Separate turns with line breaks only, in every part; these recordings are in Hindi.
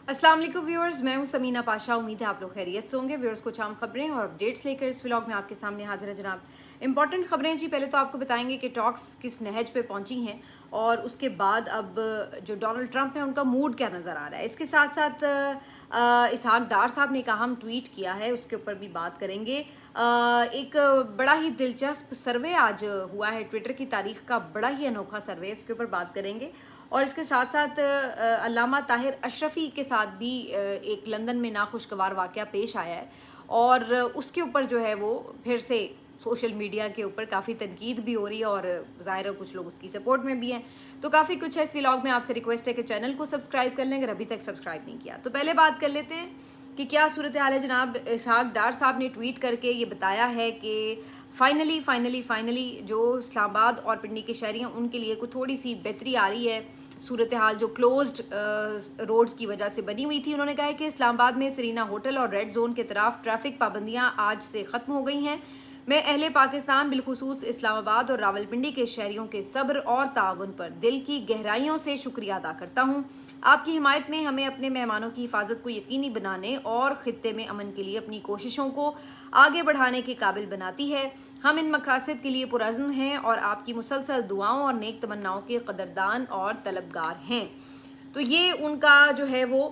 अस्सलाम वालेकुम व्यूअर्स, मैं हूं समीना पाशा। उम्मीद है आप लोग खैरियत से होंगे। व्यूअर्स, कुछ आम खबरें और अपडेट्स लेकर इस व्लॉग में आपके सामने हाजिर है जनाब। इंपॉर्टेंट खबरें जी, पहले तो आपको बताएंगे कि टॉक्स किस नहज पे पहुंची हैं और उसके बाद अब जो डोनाल्ड ट्रंप है उनका मूड क्या नज़र आ रहा है। इसके साथ साथ इसहाक डार साहब ने कहा हम ट्वीट किया है, उसके ऊपर भी बात करेंगे। एक बड़ा ही दिलचस्प सर्वे आज हुआ है, ट्विटर की तारीख का बड़ा ही अनोखा सर्वे, इसके ऊपर बात करेंगे। और इसके साथ साथ अल्लामा ताहिर अशरफी के साथ भी एक लंदन में नाखुशगवार वाक़या पेश आया है और उसके ऊपर जो है वो फिर से सोशल मीडिया के ऊपर काफ़ी तनकीद भी हो रही है और ज़ाहिर है कुछ लोग उसकी सपोर्ट में भी हैं। तो काफ़ी कुछ है इस व्लॉग में। आपसे रिक्वेस्ट है कि चैनल को सब्सक्राइब कर लें अगर अभी तक सब्सक्राइब नहीं किया। तो पहले बात कर लेते हैं कि क्या सूरत हाल है जनाब। इसहाक डार साहब ने ट्वीट करके ये बताया है कि फाइनली जो इस्लामाबाद और पिंडी के शहरी हैं उनके लिए कुछ थोड़ी सी बेहतरी आ रही है। सूरत हाल जो क्लोज्ड रोड्स की वजह से बनी हुई थी, उन्होंने कहा है कि इस्लामाबाद में सरीना होटल और रेड जोन के तरफ ट्रैफिक पाबंदियां आज से ख़त्म हो गई हैं। मैं अहले पाकिस्तान बिलखुसूस इस्लामाबाद और रावलपिंडी के शहरियों के सब्र और ताउन पर दिल की गहराइयों से शुक्रिया अदा करता हूँ। आपकी हिमायत में हमें अपने मेहमानों की हिफाजत को यकीनी बनाने और खित्ते में अमन के लिए अपनी कोशिशों को आगे बढ़ाने के काबिल बनाती है। हम इन मकासद के लिए पुरअज़्म हैं और आपकी मुसलसल दुआओं और नेक तमन्नाओं के कदरदान और तलबगार हैं। तो ये उनका जो है वो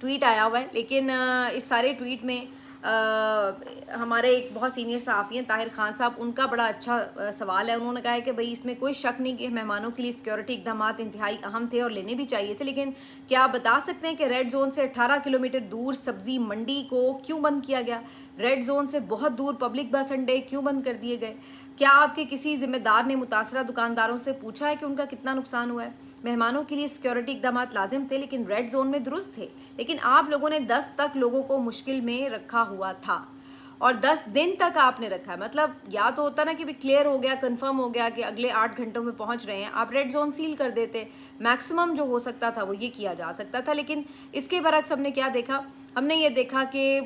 ट्वीट आया हुआ है। लेकिन इस सारे ट्वीट में हमारे एक बहुत सीनियर सहाफ़ी हैं ताहिर खान साहब, उनका बड़ा अच्छा सवाल है। उन्होंने कहा है कि भाई इसमें कोई शक नहीं कि मेहमानों के लिए सिक्योरिटी इकदाम इंतहाई अहम थे और लेने भी चाहिए थे, लेकिन क्या आप बता सकते हैं कि रेड जोन से 18 किलोमीटर दूर सब्जी मंडी को क्यों बंद किया गया? रेड जोन से बहुत दूर पब्लिक बस अड्डे क्यों बंद कर दिए गए? क्या आपके किसी जिम्मेदार ने मुतासरा दुकानदारों से पूछा है कि उनका कितना नुकसान हुआ है? मेहमानों के लिए सिक्योरिटी इकदाम लाजिम थे लेकिन रेड जोन में दुरुस्त थे, लेकिन आप लोगों ने 10 तक लोगों को मुश्किल में रखा हुआ था और 10 दिन तक आपने रखा है। मतलब या तो होता ना कि भी क्लियर हो गया, कंफर्म हो गया कि अगले 8 घंटों में पहुंच रहे हैं, आप रेड जोन सील कर देते। मैक्सिमम जो हो सकता था वो ये किया जा सकता था, लेकिन इसके बरक्स हमने क्या देखा? हमने ये देखा कि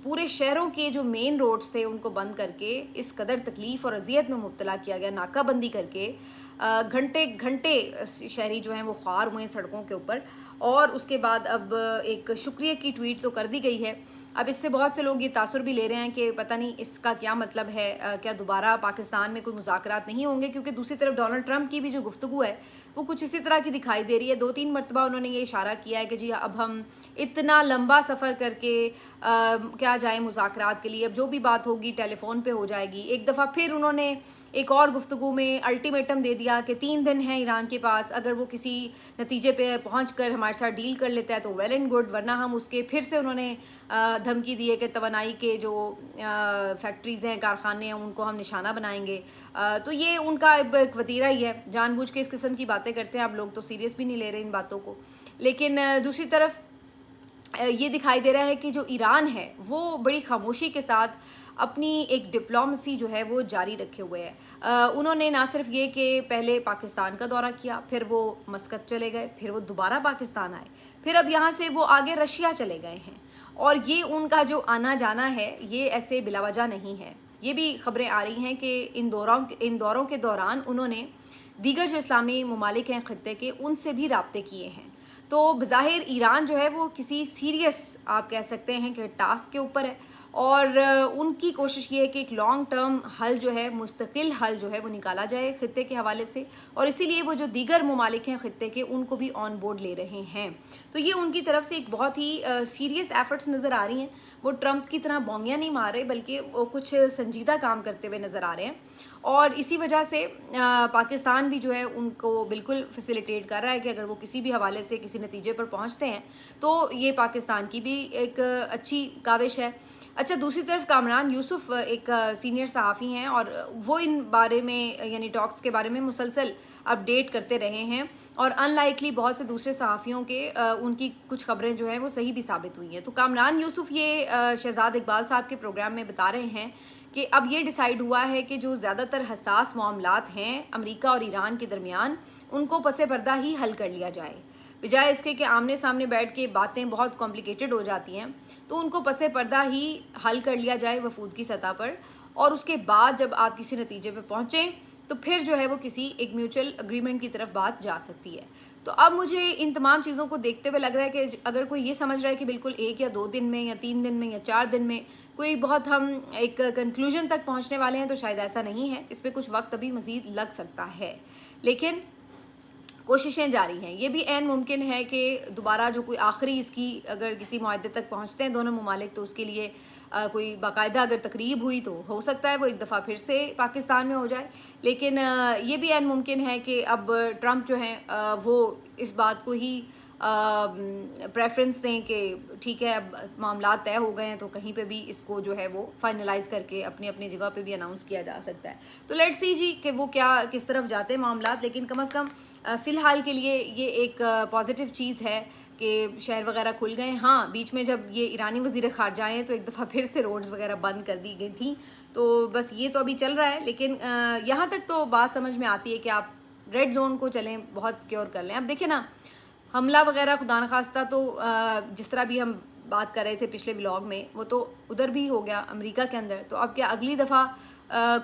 पूरे शहरों के जो मेन रोड्स थे उनको बंद करके इस कदर तकलीफ और अजियत में मुब्तला किया गया, नाकाबंदी करके घंटे घंटे शहरी जो हैं वो ख्वार हुए सड़कों के ऊपर। और उसके बाद अब एक शुक्रिया की ट्वीट तो कर दी गई है। अब इससे बहुत से लोग ये तासुर भी ले रहे हैं कि पता नहीं इसका क्या मतलब है, क्या दोबारा पाकिस्तान में कोई मुज़ाकरात नहीं होंगे? क्योंकि दूसरी तरफ डोनाल्ड ट्रंप की भी जो गुफ्तगू है वो कुछ इसी तरह की दिखाई दे रही है। 2-3 मरतबा उन्होंने ये इशारा किया है कि जी अब हम इतना लंबा सफ़र करके क्या जाएँ मुज़ाकरात के लिए, अब जो भी बात होगी टेलीफोन पे हो जाएगी। एक दफ़ा फिर उन्होंने एक और गुफ्तगू में अल्टीमेटम दे दिया कि 3 दिन हैं ईरान के पास, अगर वो किसी नतीजे पे पहुँच कर हमारे साथ डील कर लेता है तो वेल एंड गुड, वरना हम उसके फिर से उन्होंने धमकी दी है कि तवानाई के जो फैक्ट्रीज़ हैं, कारखाने हैं, उनको हम निशाना बनाएंगे। तो ये उनका एक वतीरा ही है, जानबूझ के इस किस्म की बातें करते हैं। आप लोग तो सीरियस भी नहीं ले रहे इन बातों को। लेकिन दूसरी तरफ ये दिखाई दे रहा है कि जो ईरान है वो बड़ी खामोशी के साथ अपनी एक डिप्लोमेसी जो है वो जारी रखे हुए है। उन्होंने ना सिर्फ ये कि पहले पाकिस्तान का दौरा किया, फिर वो मस्कत चले गए, फिर वो दोबारा पाकिस्तान आए, फिर अब यहाँ से वो आगे रशिया चले गए हैं। और ये उनका जो आना जाना है ये ऐसे बिलावजह नहीं है। ये भी खबरें आ रही हैं कि इन दौरों के दौरान उन्होंने दीगर जो इस्लामी ममालिक हैं खत्ते के, उनसे भी राब्ते किए हैं। तो बज़ाहिर ईरान जो है वो किसी सीरियस आप कह सकते हैं कि टास्क के ऊपर है और उनकी कोशिश ये है कि एक लॉन्ग टर्म हल जो है, मुस्तकिल हल जो है वो निकाला जाए खित्ते के हवाले से। और इसीलिए वो जो दीगर ममालिक हैं खित्ते के, उनको भी ऑन बोर्ड ले रहे हैं। तो ये उनकी तरफ से एक बहुत ही सीरियस एफर्ट्स नज़र आ रही हैं। वो ट्रंप की तरह बोंगियाँ नहीं मार रहे, बल्कि वो कुछ संजीदा काम करते हुए नज़र आ रहे हैं। और इसी वजह से पाकिस्तान भी जो है उनको बिल्कुल फैसिलिटेट कर रहा है कि अगर वो किसी भी हवाले से किसी नतीजे पर पहुंचते हैं तो ये पाकिस्तान की भी एक अच्छी काविश है। अच्छा, दूसरी तरफ कामरान यूसुफ एक सीनियर सहाफ़ी हैं और वो इन बारे में यानी टॉक्स के बारे में मुसलसल अपडेट करते रहे हैं और अनलाइकली बहुत से दूसरे सहाफ़ियों के उनकी कुछ खबरें जो हैं वो सही भी साबित हुई हैं। तो कामरान यूसुफ ये शहजाद इकबाल साहब के प्रोग्राम में बता रहे हैं कि अब ये डिसाइड हुआ है कि जो ज़्यादातर हसास मामलात हैं अमेरिका और ईरान के दरमियान, उनको पसे पर्दा ही हल कर लिया जाए, बजाय इसके कि आमने सामने बैठ के बातें बहुत कॉम्प्लिकेटेड हो जाती हैं। तो उनको पसे पर्दा ही हल कर लिया जाए वफूद की सतह पर, और उसके बाद जब आप किसी नतीजे पे पहुँचें तो फिर जो है वो किसी एक म्यूचुअल अग्रीमेंट की तरफ बात जा सकती है। तो अब मुझे इन तमाम चीज़ों को देखते हुए लग रहा है कि अगर कोई ये समझ रहा है कि बिल्कुल 1 या 2 दिन में या 3 दिन में या 4 दिन में कोई बहुत हम एक कंक्लूजन तक पहुंचने वाले हैं, तो शायद ऐसा नहीं है। इस पर कुछ वक्त अभी मज़ीद लग सकता है, लेकिन कोशिशें जारी हैं। ये भी ऐन मुमकिन है कि दोबारा जो कोई आखिरी इसकी अगर किसी मुआहदे तक पहुंचते हैं दोनों ममालिक, तो उसके लिए कोई बाकायदा अगर तकरीब हुई तो हो सकता है वो एक दफ़ा फिर से पाकिस्तान में हो जाए। लेकिन ये भी ऐन मुमकिन है कि अब ट्रंप जो हैं वो इस बात को ही प्रेफरेंस दें कि ठीक है अब मामला तय हो गए हैं, तो कहीं पे भी इसको जो है वो फाइनलाइज करके अपनी अपनी जगह पे भी अनाउंस किया जा सकता है। तो लेट्स सी जी कि वो क्या किस तरफ जाते हैं मामला। लेकिन कम से कम फ़िलहाल के लिए ये एक पॉजिटिव चीज़ है कि शहर वगैरह खुल गए। हाँ, बीच में जब ये ईरानी वज़ीर ख़ारजा आए तो एक दफ़ा फिर से रोड्स वगैरह बंद कर दी गई थी। तो बस ये तो अभी चल रहा है, लेकिन यहाँ तक तो बात समझ में आती है कि आप रेड जोन को चलें, बहुत सिक्योर कर लें। अब देखिए ना, हमला वगैरह खुदा न खास्ता तो जिस तरह भी हम बात कर रहे थे पिछले ब्लॉग में, वो तो उधर भी हो गया अमेरिका के अंदर। तो अब क्या अगली दफ़ा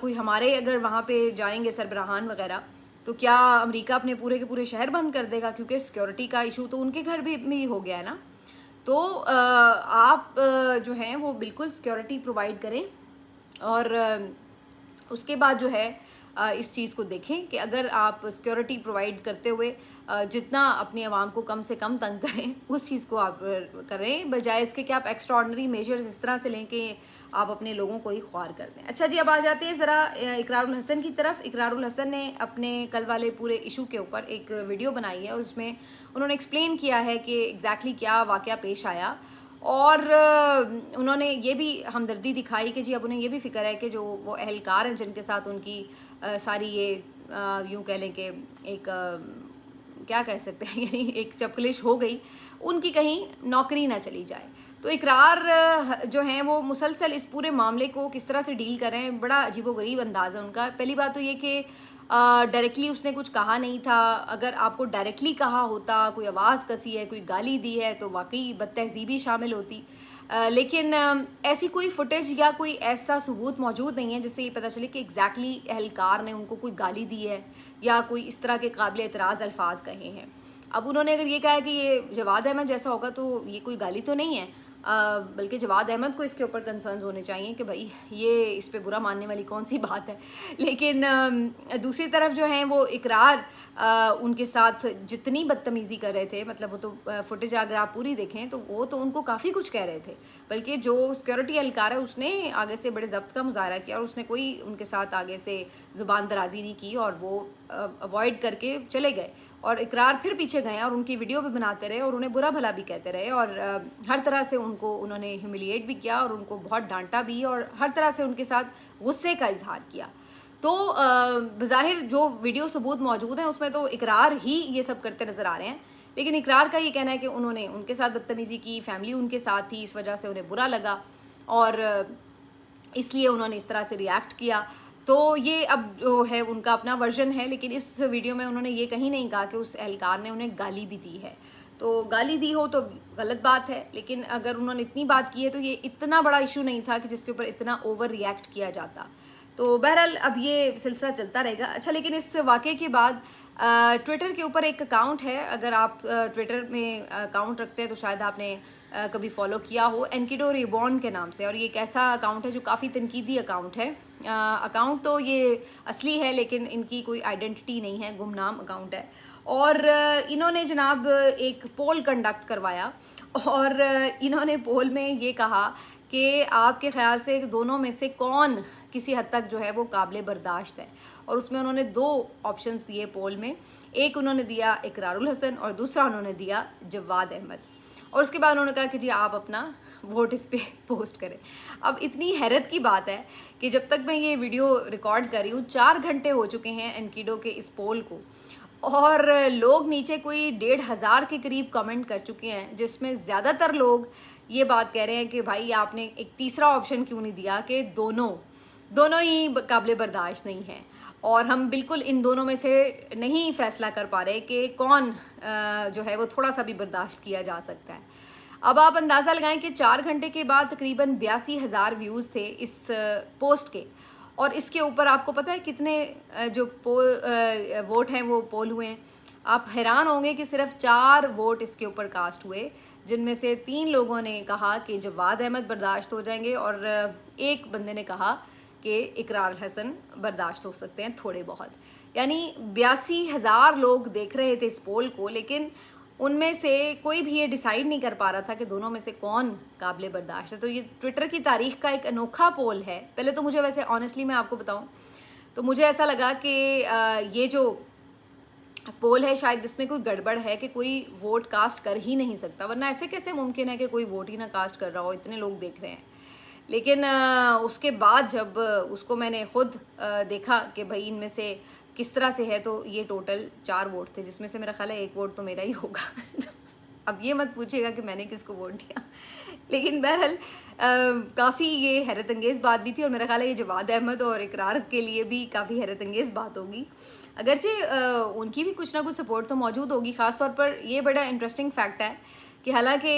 कोई हमारे अगर वहाँ पे जाएंगे सरबराहान वगैरह, तो क्या अमेरिका अपने पूरे के पूरे शहर बंद कर देगा? क्योंकि सिक्योरिटी का इशू तो उनके घर भी हो गया है ना। तो आप जो हैं वो बिल्कुल सिक्योरिटी प्रोवाइड करें, और उसके बाद जो है इस चीज़ को देखें कि अगर आप सिक्योरिटी प्रोवाइड करते हुए जितना अपनी आवाम को कम से कम तंग करें, उस चीज़ को आप करें, बजाय इसके कि आप एक्स्ट्रा ऑर्डनरी मेजर्स इस तरह से लें कि आप अपने लोगों को ही ख्वार कर दें। अच्छा जी, अब आ जाते हैं ज़रा इकरारुल हसन की तरफ। इकरारुल हसन ने अपने कल वाले पूरे इशू के ऊपर एक वीडियो बनाई है, उसमें उन्होंने एक्सप्लेन किया है कि एग्जैक्टली क्या वाक़या पेश आया, और उन्होंने ये भी हमदर्दी दिखाई कि जी अब उन्हें ये भी फ़िक्र है कि जो वो अहलकार हैं जिनके साथ उनकी सारी ये यूँ कह लें कि एक क्या कह सकते हैं यानी एक चपकलिश हो गई, उनकी कहीं नौकरी ना चली जाए। तो इकरार जो हैं वो मुसलसल इस पूरे मामले को किस तरह से डील कर रहे हैं, बड़ा अजीबोगरीब अंदाज़ है उनका। पहली बात तो ये कि डायरेक्टली उसने कुछ कहा नहीं था। अगर आपको डायरेक्टली कहा होता, कोई आवाज़ कसी है, कोई गाली दी है, तो वाकई बदतहजीबी शामिल होती। लेकिन ऐसी कोई फुटेज या कोई ऐसा सबूत मौजूद नहीं है जिससे ये पता चले कि एग्जैक्टली अहलकार ने उनको कोई गाली दी है या कोई इस तरह के काबिल एतराज़ अल्फाज कहे हैं। अब उन्होंने अगर ये कहा है कि ये जवाद अहमद जैसा होगा, तो ये कोई गाली तो नहीं है, बल्कि जवाद अहमद को इसके ऊपर कंसर्न्स होने चाहिए कि भाई ये इस पे बुरा मानने वाली कौन सी बात है। लेकिन दूसरी तरफ जो है वो इकरार उनके साथ जितनी बदतमीज़ी कर रहे थे, मतलब वो तो फुटेज अगर आप पूरी देखें तो वो तो उनको काफ़ी कुछ कह रहे थे, बल्कि जो सिक्योरिटी एहलकार है उसने आगे से बड़े ज़ब्त का मुजाहरा किया और उसने कोई उनके साथ आगे से ज़ुबान दराजी नहीं की और वो अवॉइड करके चले गए। और इकरार फिर पीछे गए और उनकी वीडियो भी बनाते रहे और उन्हें बुरा भला भी कहते रहे, और हर तरह से उनको उन्होंने ह्यूमिलिएट भी किया और उनको बहुत डांटा भी, और हर तरह से उनके साथ गुस्से का इजहार किया। तो बज़ाहिर जो वीडियो सबूत मौजूद हैं उसमें तो इकरार ही ये सब करते नज़र आ रहे हैं, लेकिन इकरार का ये कहना है कि उन्होंने उनके साथ बदतमीज़ी की, फैमिली उनके साथ थी, इस वजह से उन्हें बुरा लगा और इसलिए उन्होंने इस तरह से रिएक्ट किया। तो ये अब जो है उनका अपना वर्जन है, लेकिन इस वीडियो में उन्होंने ये कहीं नहीं कहा कि उस एहलकार ने उन्हें गाली भी दी है। तो गाली दी हो तो गलत बात है, लेकिन अगर उन्होंने इतनी बात की है तो ये इतना बड़ा इशू नहीं था कि जिसके ऊपर इतना ओवर रिएक्ट किया जाता। तो बहरहाल अब ये सिलसिला चलता रहेगा। अच्छा, लेकिन इस वाक़े के बाद ट्विटर के ऊपर एक अकाउंट है, अगर आप ट्विटर में अकाउंट रखते हैं तो शायद आपने कभी फॉलो किया हो, एनकिडो रिबॉर्न के नाम से, और ये एक ऐसा अकाउंट है जो काफ़ी तनकीदी अकाउंट है। अकाउंट तो ये असली है लेकिन इनकी कोई आइडेंटिटी नहीं है, गुमनाम अकाउंट है। और इन्होंने जनाब एक पोल कंडक्ट करवाया और इन्होंने पोल में ये कहा कि आपके ख्याल से दोनों में से कौन किसी हद तक जो है वो काबिल बर्दाश्त है, और उसमें उन्होंने 2 ऑप्शंस दिए पोल में। एक उन्होंने दिया इकरारुल हसन और दूसरा उन्होंने दिया जवाद अहमद, और उसके बाद उन्होंने कहा कि जी आप अपना वोट इस पे पोस्ट करें। अब इतनी हैरत की बात है कि जब तक मैं ये वीडियो रिकॉर्ड कर रही हूँ 4 घंटे हो चुके हैं एनकिडो के इस पोल को, और लोग नीचे कोई 1,500 के करीब कमेंट कर चुके हैं, जिसमें ज़्यादातर लोग ये बात कह रहे हैं कि भाई आपने एक तीसरा ऑप्शन क्यों नहीं दिया कि दोनों ही काबिल बर्दाश्त नहीं है, और हम बिल्कुल इन दोनों में से नहीं फैसला कर पा रहे कि कौन जो है वो थोड़ा सा भी बर्दाश्त किया जा सकता है। अब आप अंदाज़ा लगाएं कि 4 घंटे के बाद तकरीबन 82,000 व्यूज़ थे इस पोस्ट के, और इसके ऊपर आपको पता है कितने जो वोट हैं वो पोल हुए हैं? आप हैरान होंगे कि सिर्फ 4 वोट इसके ऊपर कास्ट हुए, जिनमें से 3 लोगों ने कहा कि जवाद अहमद बर्दाश्त हो जाएंगे और एक बंदे ने कहा कि इकरार हसन बर्दाश्त हो सकते हैं थोड़े बहुत। यानी 82,000 लोग देख रहे थे इस पोल को, लेकिन उनमें से कोई भी ये डिसाइड नहीं कर पा रहा था कि दोनों में से कौन काबिल बर्दाश्त है। तो ये ट्विटर की तारीख का एक अनोखा पोल है। पहले तो मुझे वैसे ऑनेस्टली मैं आपको बताऊं तो मुझे ऐसा लगा कि ये जो पोल है शायद इसमें कोई गड़बड़ है कि कोई वोट कास्ट कर ही नहीं सकता, वरना ऐसे कैसे मुमकिन है कि कोई वोट ही ना कास्ट कर रहा हो, इतने लोग देख रहे हैं। लेकिन उसके बाद जब उसको मैंने खुद देखा कि भाई इनमें से किस तरह से है, तो ये टोटल 4 वोट थे, जिसमें से मेरा ख्याल है 1 वोट तो मेरा ही होगा। अब ये मत पूछिएगा कि मैंने किसको वोट दिया, लेकिन बहरहाल काफ़ी ये हैरत अंगेज़ बात भी थी और मेरा ख्याल है ये जवाद अहमद और इकरार के लिए भी काफ़ी हैरत अंगेज़ बात होगी। अगरचे उनकी भी कुछ ना कुछ सपोर्ट तो मौजूद होगी। ख़ास तौर पर ये बड़ा इंटरेस्टिंग फैक्ट है कि हालांकि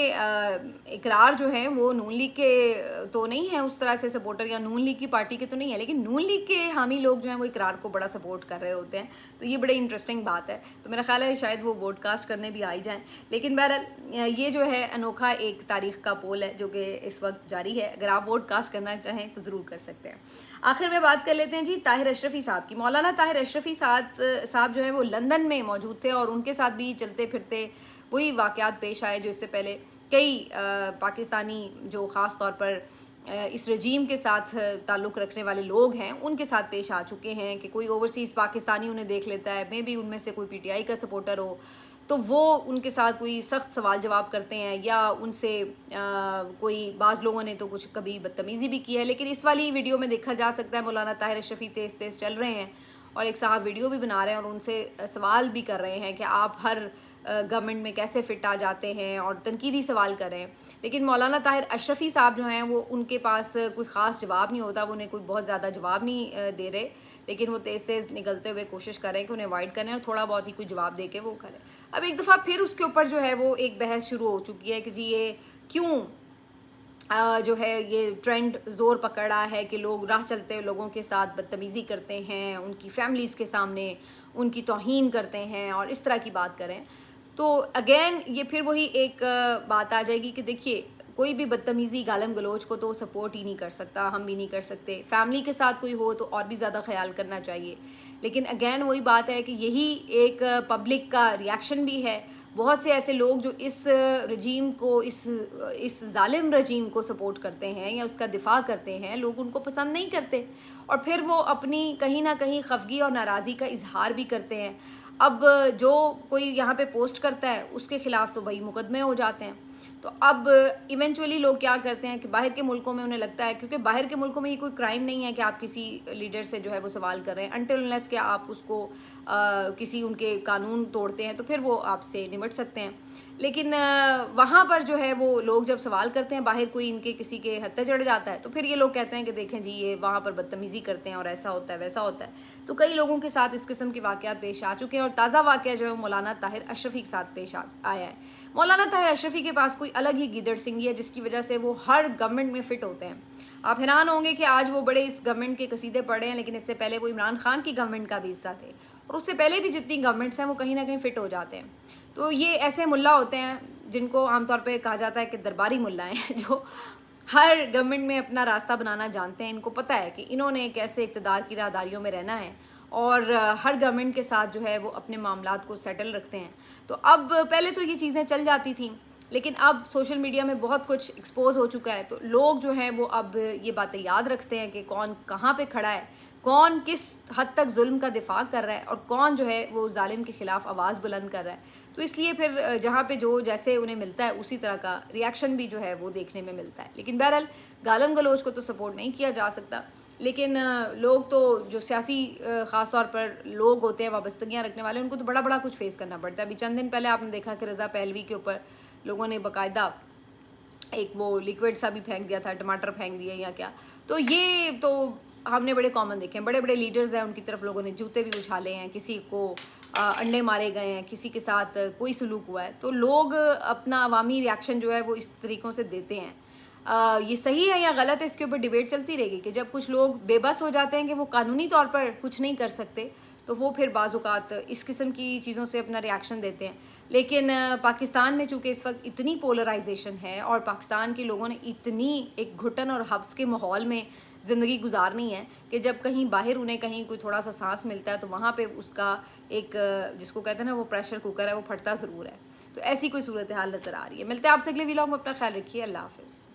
इकरार जो है वो नून लीग के तो नहीं है उस तरह से सपोर्टर, या नून लीग की पार्टी के तो नहीं है, लेकिन नून लीग के हामी लोग जो हैं वो इकरार को बड़ा सपोर्ट कर रहे होते हैं। तो ये बड़ी इंटरेस्टिंग बात है। तो मेरा ख्याल है शायद वो वोट कास्ट करने भी आ ही जाएँ। लेकिन बहरहाल ये जो है अनोखा एक तारीख का पोल है जो कि इस वक्त जारी है। अगर आप वोट कास्ट करना चाहें तो ज़रूर कर सकते हैं। आखिर में बात कर लेते हैं जी ताहिर अशरफी साहब की। मौलाना ताहिर अशरफी साहब जो है वो लंदन में मौजूद थे और उनके साथ भी चलते फिरते वही वाक़यात पेश आए जो इससे पहले कई पाकिस्तानी जो ख़ास तौर पर इस रजीम के साथ ताल्लुक़ रखने वाले लोग हैं उनके साथ पेश आ चुके हैं कि कोई ओवरसीज़ पाकिस्तानी उन्हें देख लेता है, मे बी उनमें से कोई पीटीआई का सपोर्टर हो, तो वो उनके साथ कोई सख्त सवाल जवाब करते हैं या उनसे कोई बाज़ लोगों ने तो कुछ कभी बदतमीज़ी भी की है। लेकिन इस वाली वीडियो में देखा जा सकता है मौलाना ताहिर अशरफी तेज़ तेज़ चल रहे हैं और एक साहब वीडियो भी बना रहे हैं और उनसे सवाल भी कर रहे हैं कि आप हर गवर्नमेंट में कैसे फ़िट आ जाते हैं और तनकीदी सवाल कर रहे हैं। लेकिन मौलाना ताहिर अशरफी साहब जो हैं वो उनके पास कोई ख़ास जवाब नहीं होता, वो उन्हें कोई बहुत ज़्यादा जवाब नहीं दे रहे, लेकिन वो तेज़ तेज़ निकलते हुए कोशिश कर रहे हैं कि उन्हें अवॉइड करें और थोड़ा बहुत ही कोई जवाब दे के वो करें। अब एक दफ़ा फिर उसके ऊपर जो है वो एक बहस शुरू हो चुकी है कि जी ये क्यों जो है ये ट्रेंड ज़ोर पकड़ रहा है कि लोग राह चलते लोगों के साथ बदतमीज़ी करते हैं, उनकी फैमिलीज़ के सामने उनकी तौहीन करते हैं और इस तरह की बात करें। तो अगेन ये फिर वही एक बात आ जाएगी कि देखिए कोई भी बदतमीज़ी गालम गलोच को तो सपोर्ट ही नहीं कर सकता, हम भी नहीं कर सकते। फैमिली के साथ कोई हो तो और भी ज़्यादा ख्याल करना चाहिए। लेकिन अगेन वही बात है कि यही एक पब्लिक का रिएक्शन भी है। बहुत से ऐसे लोग जो इस रजीम को इस जालिम रजीम को सपोर्ट करते हैं या उसका दिफा करते हैं, लोग उनको पसंद नहीं करते और फिर वो अपनी कहीं ना कहीं खफगी और नाराज़गी का इजहार भी करते हैं। अब जो कोई यहाँ पे पोस्ट करता है उसके ख़िलाफ़ तो भाई मुकदमे हो जाते हैं। तो अब इवेंचुअली लोग क्या करते हैं कि बाहर के मुल्कों में उन्हें लगता है, क्योंकि बाहर के मुल्कों में ये कोई क्राइम नहीं है कि आप किसी लीडर से जो है वो सवाल कर रहे हैं, अनटिल अनलेस कि आप उसको किसी उनके कानून तोड़ते हैं तो फिर वो आपसे निमट सकते हैं। लेकिन वहाँ पर जो है वो लोग जब सवाल करते हैं, बाहर कोई इनके किसी के हत्थे चढ़ जाता है तो फिर ये लोग कहते हैं कि देखें जी ये वहाँ पर बदतमीज़ी करते हैं और ऐसा होता है वैसा होता है। तो कई लोगों के साथ इस किस्म के वाक़यात पेश आ चुके हैं और ताज़ा वाक़या जो है मौलाना ताहिर अशरफी के साथ पेश आया है। मौलाना ताहिर अशरफी के पास कोई अलग ही गिदड़ सिंगी है जिसकी वजह से वो हर गवर्नमेंट में फ़िट होते हैं। आप हैरान होंगे कि आज वो बड़े इस गवर्नमेंट के कसीदे पढ़े हैं, लेकिन इससे पहले वो इमरान खान की गवर्नमेंट का भी हिस्सा थे और उससे पहले भी जितनी गवर्नमेंट्स हैं वो कहीं ना कहीं फ़िट हो जाते हैं। तो ये ऐसे मुल्ला होते हैं जिनको आमतौर पर कहा जाता है कि दरबारी मुल्ला हैं, जो हर गवर्नमेंट में अपना रास्ता बनाना जानते हैं। इनको पता है कि इन्होंने कैसे इक़्तिदार की राहदारियों में रहना है और हर गवर्नमेंट के साथ जो है वो अपने मामलात को सेटल रखते हैं। तो अब पहले तो ये चीज़ें चल जाती थी, लेकिन अब सोशल मीडिया में बहुत कुछ एक्सपोज हो चुका है, तो लोग जो हैं वो अब ये बातें याद रखते हैं कि कौन कहाँ पे खड़ा है, कौन किस हद तक जुल्म का दिफा कर रहा है और कौन जो है वो जालिम के ख़िलाफ़ आवाज़ बुलंद कर रहा है। तो इसलिए फिर जहाँ पे जो जैसे उन्हें मिलता है उसी तरह का रिएक्शन भी जो है वो देखने में मिलता है। लेकिन बहरहाल गालम गलोच को तो सपोर्ट नहीं किया जा सकता, लेकिन लोग तो जो सियासी ख़ास तौर पर लोग होते हैं, वाबस्तगियाँ रखने वाले, उनको तो बड़ा बड़ा कुछ फेस करना पड़ता है। अभी चंद दिन पहले आपने देखा कि रज़ा पहलवी के ऊपर लोगों ने बाकायदा एक वो लिक्विड सा भी फेंक दिया था, टमाटर फेंक दिए या क्या। तो ये तो हमने बड़े कॉमन देखे हैं। बड़े बड़े लीडर्स हैं, उनकी तरफ लोगों ने जूते भी उछाले हैं, किसी को अंडे मारे गए हैं, किसी के साथ कोई सलूक हुआ है। तो लोग अपना अवामी रिएक्शन जो है वो इस तरीक़ों से देते हैं। ये सही है या गलत है, इसके ऊपर डिबेट चलती रहेगी कि जब कुछ लोग बेबस हो जाते हैं कि वो कानूनी तौर पर कुछ नहीं कर सकते, तो वो फिर बाज़-औक़ात इस किस्म की चीज़ों से अपना रिएक्शन देते हैं। लेकिन पाकिस्तान में चूँकि इस वक्त इतनी पोलराइजेशन है और पाकिस्तान के लोगों ने इतनी एक घुटन और हब्स के माहौल में ज़िंदगी गुजारनी है कि जब कहीं बाहर उन्हें कहीं कोई थोड़ा सा सांस मिलता है तो वहाँ पे उसका एक जिसको कहते हैं ना वो प्रेशर कुकर है, वो फटता ज़रूर है। तो ऐसी कोई सूरत हाल नज़र आ रही है। मिलते हैं आपसे अगले व्लॉग में, अपना ख्याल रखिए। अल्लाह हाफ़िज़।